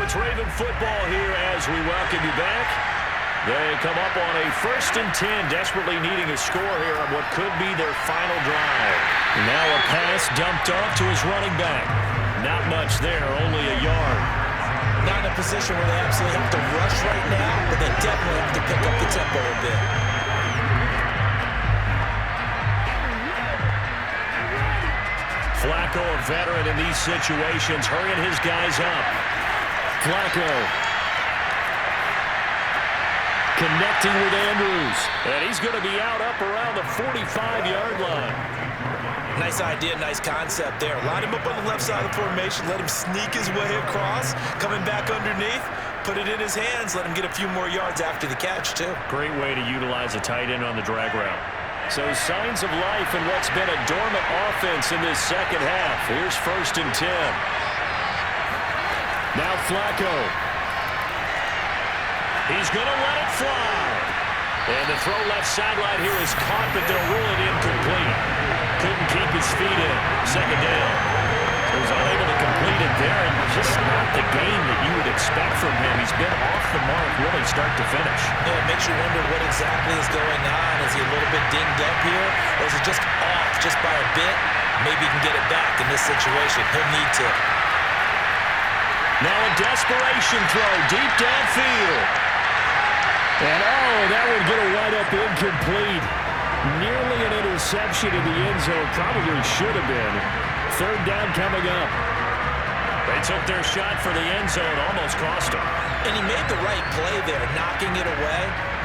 it's Raven football here as we welcome you back. They come up on a 1st and 10, desperately needing a score here on what could be their final drive. Now a pass dumped off to his running back. Not much there, only a yard. Not in a position where they absolutely have to rush right now, but they definitely have to pick up the tempo a bit. Flacco, a veteran in these situations, hurrying his guys up. Flacco connecting with Andrews. And he's going to be out up around the 45-yard line. Nice idea, nice concept there. Line him up on the left side of the formation. Let him sneak his way across. Coming back underneath. Put it in his hands. Let him get a few more yards after the catch, too. Great way to utilize a tight end on the drag route. So signs of life in what's been a dormant offense in this second half. Here's 1st and 10. Now Flacco. He's going to let it fly. And the throw left sideline here is caught, but they'll rule it incomplete. Couldn't keep his feet in. Second down. So he's unable to complete it there, and just not the game that you would expect from him. He's been off the mark really start to finish. Yeah, it makes you wonder what exactly is going on. Is he a little bit dinged up here, or is it just off just by a bit? Maybe he can get it back in this situation. He'll need to. Now a desperation throw deep downfield. And that would get a wide-up incomplete. Nearly an interception in the end zone. Probably should have been. 3rd down coming up. They took their shot for the end zone. Almost cost him. And he made the right play there, knocking it away.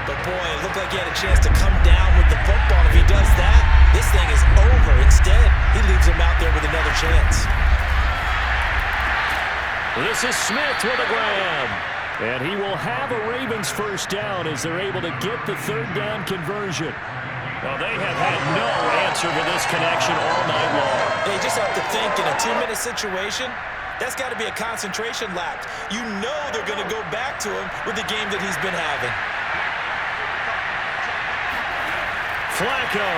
But, boy, it looked like he had a chance to come down with the football. If he does that, this thing is over. Instead, he leaves him out there with another chance. This is Smith with a grab. And he will have a Ravens 1st down as they're able to get the 3rd down conversion. Well, they have had no answer for this connection all night long. They just have to think in a 2-minute situation, that's got to be a concentration lapse. You know they're going to go back to him with the game that he's been having. Flacco.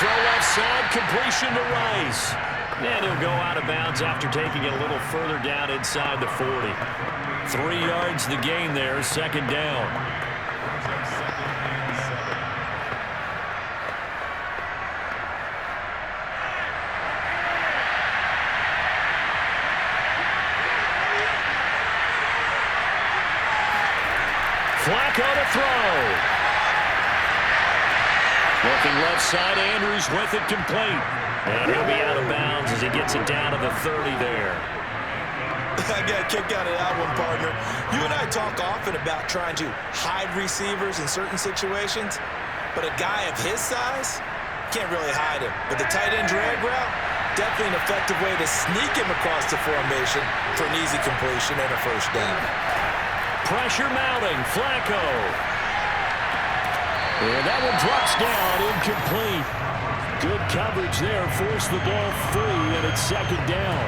Throw left side, completion to Rice. And he'll go out of bounds after taking it a little further down inside the 40. 3 yards the gain there, 2nd down. Flacco to throw. Looking left side, Andrews with it complete. And he'll be out of bounds as he gets it down to the 30 there. I got a kick out of that one, partner. You and I talk often about trying to hide receivers in certain situations, but a guy of his size can't really hide him. But the tight end drag route, definitely an effective way to sneak him across the formation for an easy completion and a 1st down. Pressure mounting, Flacco. And that one drops down, incomplete. Good coverage there, forced the ball free, and it's 2nd down.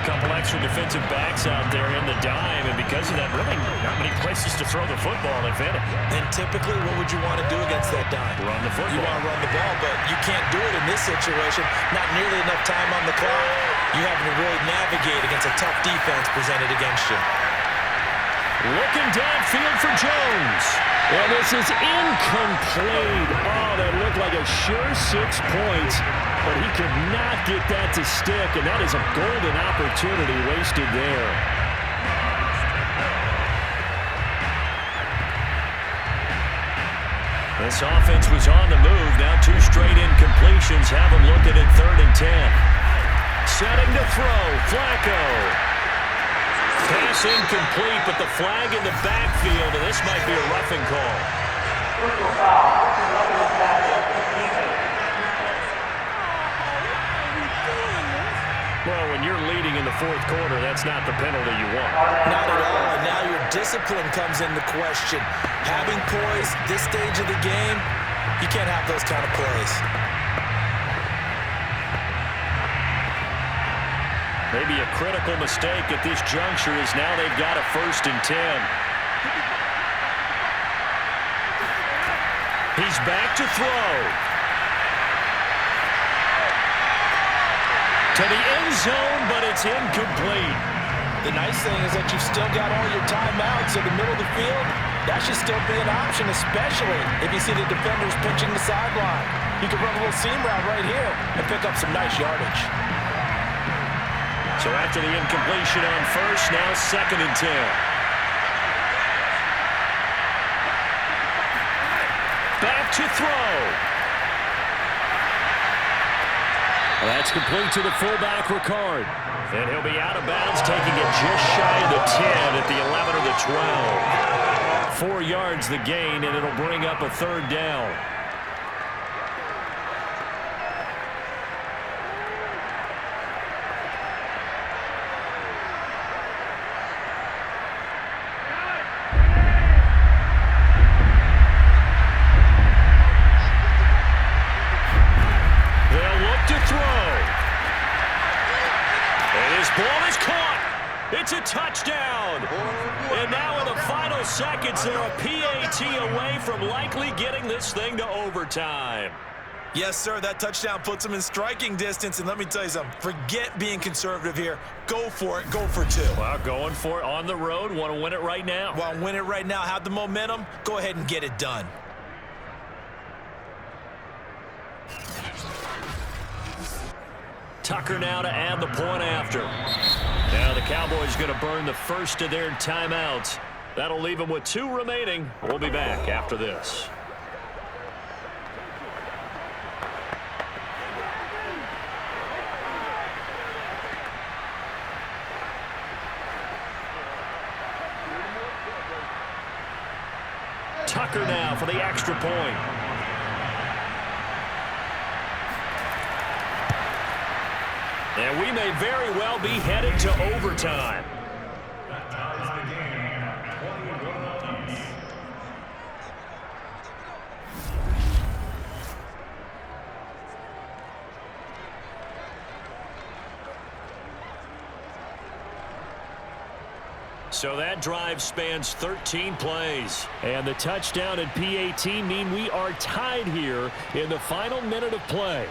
Couple extra defensive backs out there in the dime, and because of that, really not many places to throw the football, if any. And typically, what would you want to do against that dime? Run the football. You want to run the ball, but you can't do it in this situation. Not nearly enough time on the clock. You having to really navigate against a tough defense presented against you. Looking downfield for Jones. And this is incomplete. Oh, that looked like a sure 6 points, but he could not get that to stick, and that is a golden opportunity wasted there. This offense was on the move. Now 2 straight incompletions have them looking at 3rd and 10. Setting to throw, Flacco. Pass incomplete, but the flag in the backfield, and this might be a roughing call. Well, when you're leading in the 4th quarter, that's not the penalty you want. Not at all, and now your discipline comes into question. Having poise this stage of the game, you can't have those kind of plays. Maybe a critical mistake at this juncture is now they've got a 1st and 10. He's back to throw. To the end zone, but it's incomplete. The nice thing is that you've still got all your timeouts in the middle of the field. That should still be an option, especially if you see the defenders pinching the sideline. You can run a little seam route right here and pick up some nice yardage. So after the incompletion on first, now 2nd and 10. Back to throw. That's complete to the fullback, Ricard. And he'll be out of bounds, taking it just shy of the 10 at the 11 or the 12. 4 yards the gain, and it'll bring up a 3rd down. Ball is caught. It's a touchdown. And now in the final seconds, they're a PAT away from likely getting this thing to overtime. Yes, sir. That touchdown puts them in striking distance. And let me tell you something. Forget being conservative here. Go for it. Go for 2. Well, going for it on the road. Want to win it right now. Want to win it right now. Have the momentum. Go ahead and get it done. Tucker now to add the point after. Now the Cowboys going to burn the first of their timeouts. That'll leave them with 2 remaining. We'll be back after this. Tucker now for the extra point. And we may very well be headed to overtime. So that drive spans 13 plays. And the touchdown and PAT mean we are tied here in the final minute of play.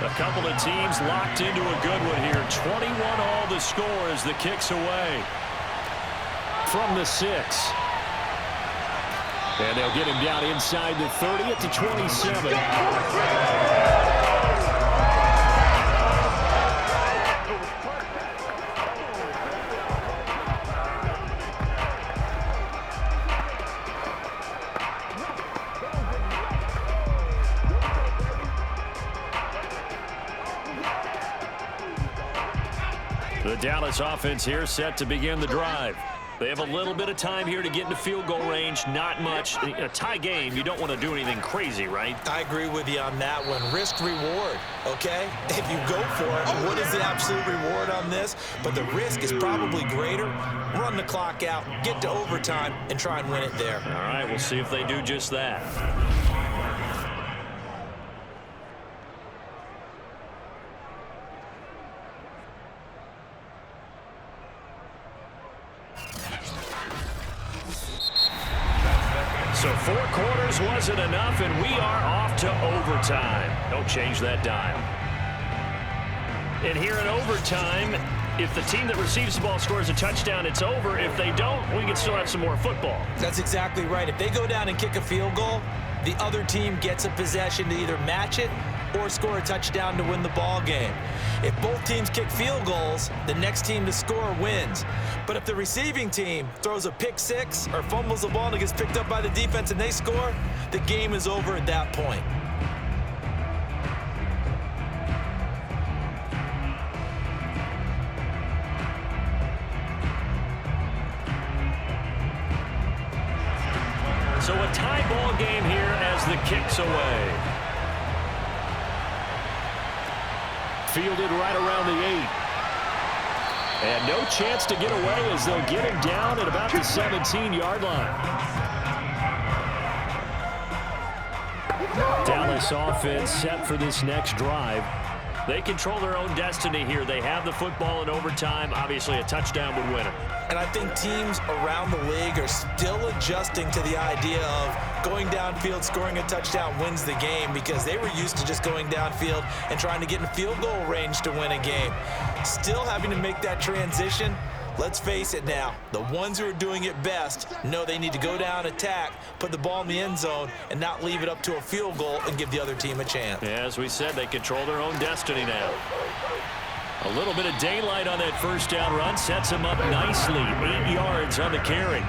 A couple of teams locked into a good one here. 21 all the score as the kick's away. From the 6. And they'll get him down inside the 30 at the 27. The Dallas offense here set to begin the drive. They have a little bit of time here to get into field goal range. Not much. In a tie game, you don't want to do anything crazy, right? I agree with you on that one. Risk reward, okay? If you go for it, what is the absolute reward on this? But the risk is probably greater. Run the clock out, get to overtime, and try and win it there. All right, we'll see if they do just that. So 4 quarters wasn't enough, and we are off to overtime. Don't change that dial. And here in overtime, if the team that receives the ball scores a touchdown, it's over. If they don't, we can still have some more football. That's exactly right. If they go down and kick a field goal, the other team gets a possession to either match it or score a touchdown to win the ball game. If both teams kick field goals, the next team to score wins. But if the receiving team throws a pick 6 or fumbles the ball and it gets picked up by the defense and they score, the game is over at that point. So a tie ball game here as the kick's away. Fielded right around the 8. And no chance to get away as they'll get him down at about the 17-yard line. Dallas offense set for this next drive. They control their own destiny here. They have the football in overtime. Obviously, a touchdown would win it. And I think teams around the league are still adjusting to the idea of going downfield, scoring a touchdown wins the game, because they were used to just going downfield and trying to get in field goal range to win a game. Still having to make that transition. Let's face it now, the ones who are doing it best know they need to go down, attack, put the ball in the end zone, and not leave it up to a field goal and give the other team a chance. Yeah, as we said, they control their own destiny now. A little bit of daylight on that first down run sets them up nicely. 8 yards on the carry.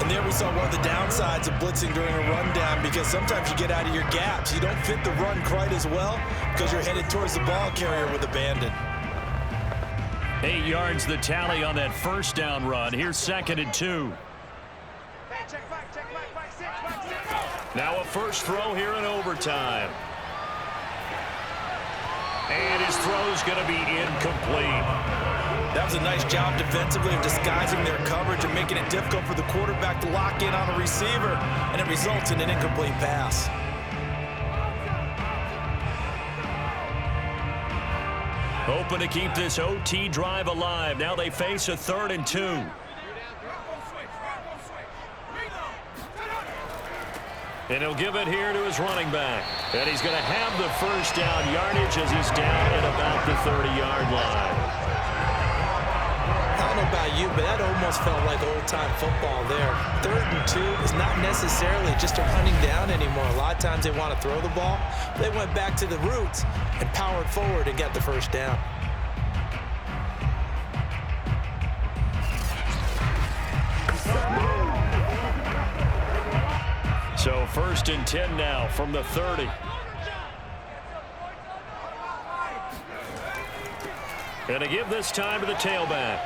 And there we saw one of the downsides of blitzing during a rundown, because sometimes you get out of your gaps. You don't fit the run quite as well because you're headed towards the ball carrier with abandon. 8 yards the tally on that first down run. Here's 2nd and 2. Now a first throw here in overtime. And his throw's going to be incomplete. That was a nice job defensively of disguising their coverage and making it difficult for the quarterback to lock in on a receiver, and it results in an incomplete pass. Hoping to keep this OT drive alive. Now they face a 3rd and 2. And he'll give it here to his running back. And he's going to have the first down yardage as he's down at about the 30-yard line. I don't know about you, but that almost felt like old-time football there. 3rd and 2 is not necessarily just a running down anymore. A lot of times they want to throw the ball. They went back to the roots and powered forward and got the first down. So 1st and 10 now from the 30. And they give this time to the tailback.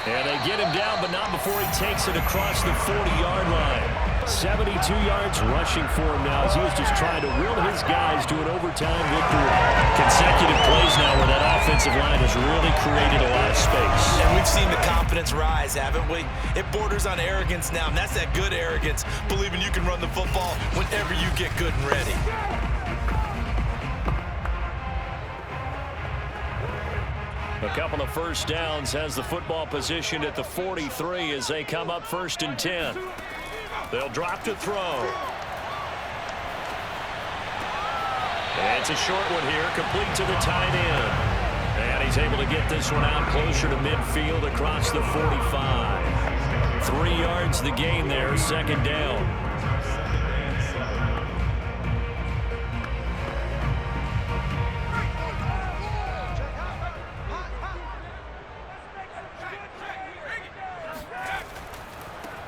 And they get him down, but not before he takes it across the 40-yard line. 72 yards rushing for him now as he was just trying to will his guys to an overtime victory. Consecutive plays now where that offensive line has really created a lot of space. And we've seen the confidence rise, haven't we? It borders on arrogance now, and that's that good arrogance, believing you can run the football whenever you get good and ready. A couple of first downs has the football positioned at the 43 as they come up 1st and 10. They'll drop to throw. And it's a short one here, complete to the tight end. And he's able to get this one out closer to midfield across the 45. 3 yards the gain there, 2nd down.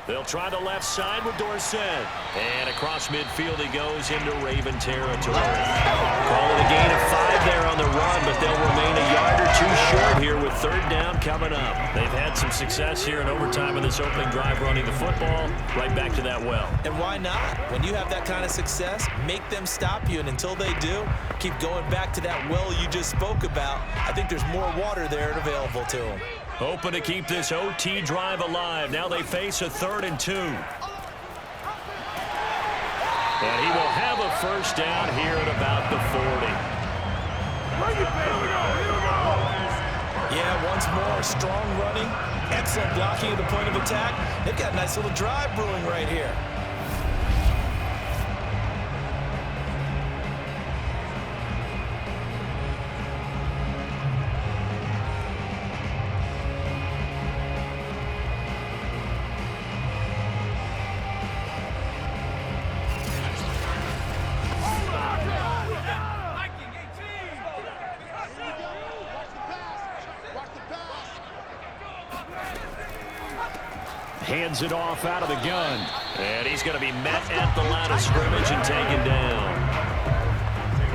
They'll try the left side with Dorsett. And across midfield he goes into Raven territory. Calling a gain of 5 there on the run, but they'll remain a yard or 2 short here with 3rd down coming up. They've had some success here in overtime in this opening drive running the football. Right back to that well. And why not? When you have that kind of success, make them stop you. And until they do, keep going back to that well you just spoke about. I think there's more water there and available to them. Hoping to keep this OT drive alive. Now they face a 3rd and 2. And he will have a first down here at about the 40. Yeah, once more, strong running, excellent blocking at the point of attack. They've got a nice little drive brewing right here. Hands it off out of the gun. And he's going to be met at the line of scrimmage and taken down.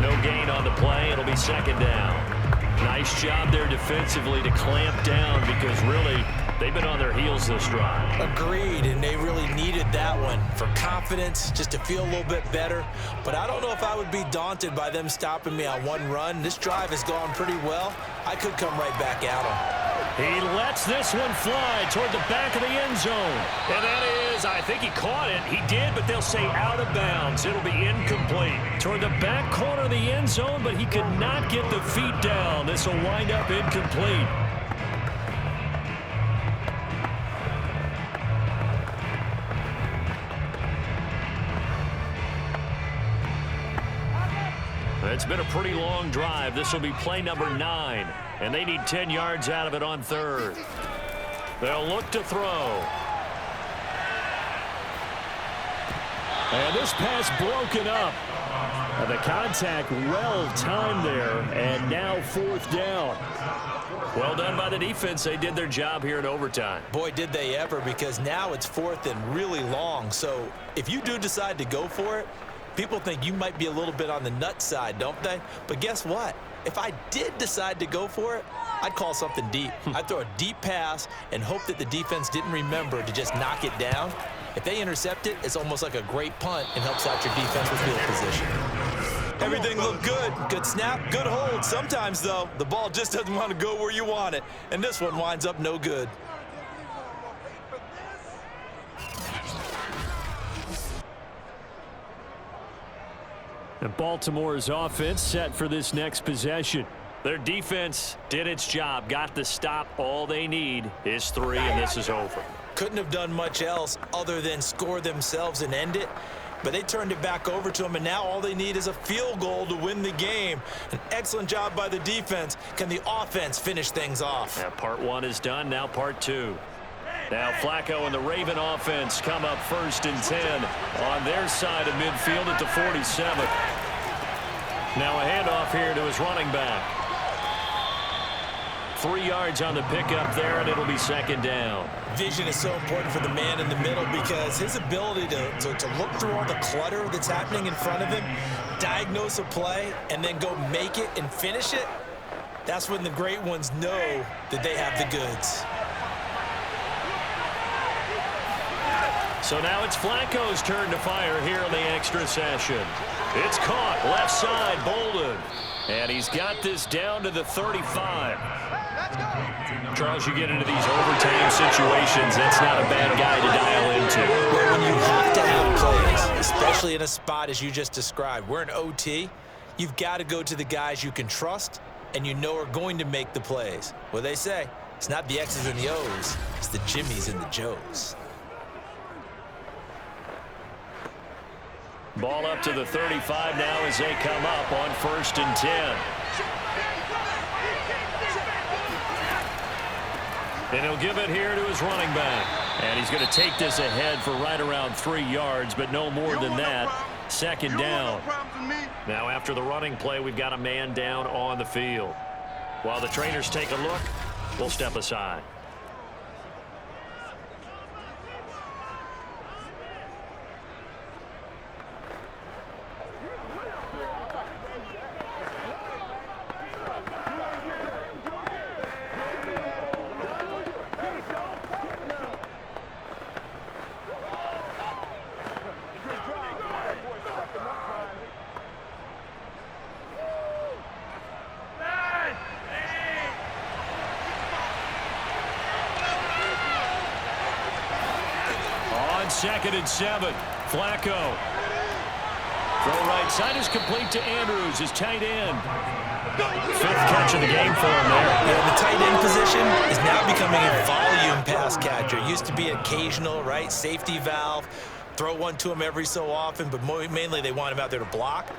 No gain on the play. It'll be 2nd down. Nice job there defensively to clamp down because really they've been on their heels this drive. Agreed, and they really needed that one for confidence, just to feel a little bit better. But I don't know if I would be daunted by them stopping me on one run. This drive has gone pretty well. I could come right back at them. He lets this one fly toward the back of the end zone. And that is, I think he caught it. He did, but they'll say out of bounds. It'll be incomplete. Toward the back corner of the end zone, but he could not get the feet down. This will wind up incomplete. It's been a pretty long drive. This will be play number 9, and they need 10 yards out of it on third. They'll look to throw. And this pass broken up. And the contact well timed there, and now 4th down. Well done by the defense. They did their job here in overtime. Boy, did they ever, because now it's 4th and really long. So if you do decide to go for it, people think you might be a little bit on the nut side, don't they? But guess what? If I did decide to go for it, I'd call something deep. I'd throw a deep pass and hope that the defense didn't remember to just knock it down. If they intercept it, it's almost like a great punt and helps out your defense with field position. Everything looked good. Good snap, good hold. Sometimes, though, the ball just doesn't want to go where you want it. And this one winds up no good. And Baltimore's offense set for this next possession. Their defense did its job, got the stop. All they need is 3, and this is over. Couldn't have done much else other than score themselves and end it. But they turned it back over to them, and now all they need is a field goal to win the game. An excellent job by the defense. Can the offense finish things off? Yeah, part 1 is done, now part 2. Now Flacco and the Raven offense come up 1st and 10 on their side of midfield at the 47. Now a handoff here to his running back. 3 yards on the pickup there, and it'll be 2nd down. Vision is so important for the man in the middle because his ability to look through all the clutter that's happening in front of him, diagnose a play, and then go make it and finish it, that's when the great ones know that they have the goods. So now it's Flacco's turn to fire here in the extra session. It's caught, left side, Bolden. And he's got this down to the 35. Charles, you get into these overtime situations, that's not a bad guy to dial into. Well, when you have to have plays, especially in a spot as you just described, we're in OT, you've got to go to the guys you can trust and you know are going to make the plays. Well, they say, it's not the X's and the O's, it's the Jimmies and the Joes. Ball up to the 35 now as they come up on 1st and 10. And he'll give it here to his running back. And he's going to take this ahead for right around 3 yards, but no more than that. 2nd down. Now after the running play, we've got a man down on the field. While the trainers take a look, we'll step aside. On 2nd and 7, Flacco. Throw right side is complete to Andrews, his tight end. 5th catch of the game for him there. Yeah, the tight end position is now becoming a volume pass catcher. It used to be occasional, right? Safety valve. Throw one to him every so often, but mainly they want him out there to block.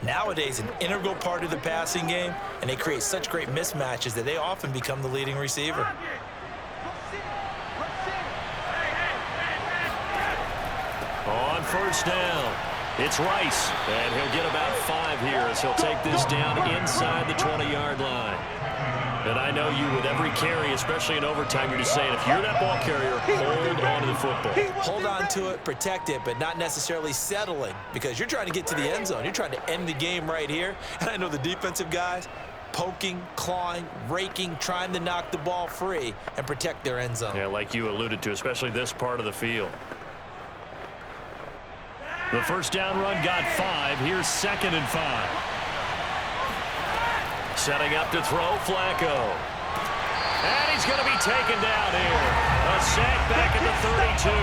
Nowadays, an integral part of the passing game, and they create such great mismatches that they often become the leading receiver. On 1st down, it's Rice, and he'll get about 5 here as he'll take this down inside the 20-yard line. And I know you, with every carry, especially in overtime, you're just saying, if you're that ball carrier, hold on to the football. Hold on to it, protect it, but not necessarily settling, because you're trying to get to the end zone. You're trying to end the game right here. And I know the defensive guys, poking, clawing, raking, trying to knock the ball free and protect their end zone. Yeah, like you alluded to, especially this part of the field. The 1st down run got 5. Here's 2nd and 5. Setting up to throw, Flacco. And he's going to be taken down here. A sack back at the 32.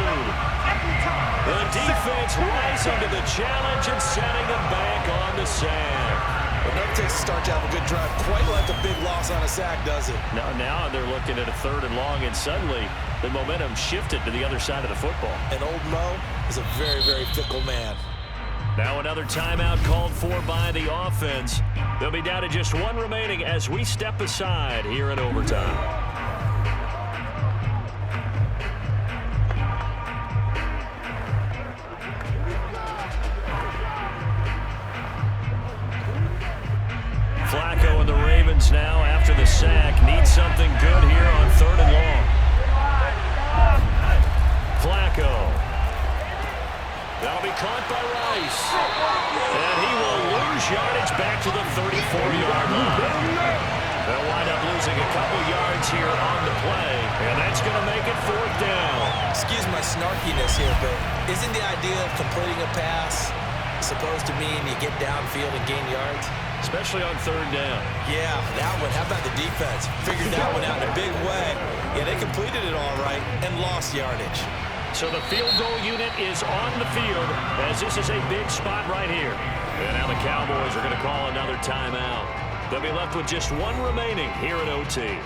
The defense rising to the challenge and setting them back on the sack. Well, never takes a start to have a good drive, quite like a big loss on a sack, does it? Now they're looking at a 3rd and long, and suddenly the momentum shifted to the other side of the football. And old Mo is a very, very fickle man. Now another timeout called for by the offense. They'll be down to just 1 remaining as we step aside here in overtime. Flacco and the Ravens now, after the sack, need something good here on 3rd and long. Flacco. That'll be caught by Rice. And he will lose yardage back to the 34-yard line. They'll wind up losing a couple yards here on the play, and that's going to make it 4th down. Excuse my snarkiness here, but isn't the idea of completing a pass supposed to mean you get downfield and gain yards? Especially on 3rd down. Yeah, that one. How about the defense? Figured that one out in a big way. Yeah, they completed it all right and lost yardage. So the field goal unit is on the field as this is a big spot right here. And now the Cowboys are going to call another timeout. They'll be left with just 1 remaining here at OT.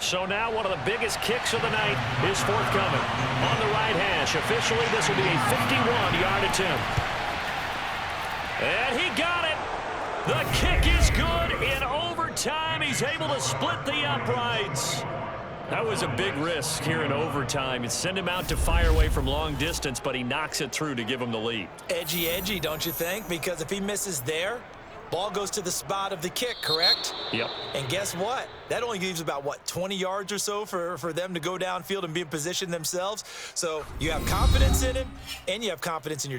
So now one of the biggest kicks of the night is forthcoming. On the right hash, officially this will be a 51-yard attempt. And he got it. The kick is good in overtime. He's able to split the uprights. That was a big risk here in overtime. It sent him out to fire away from long distance, but he knocks it through to give him the lead. Edgy, don't you think? Because if he misses there, ball goes to the spot of the kick, correct? Yep. And guess what? That only leaves about, 20 yards or so for them to go downfield and be in position themselves. So you have confidence in him, and you have confidence in your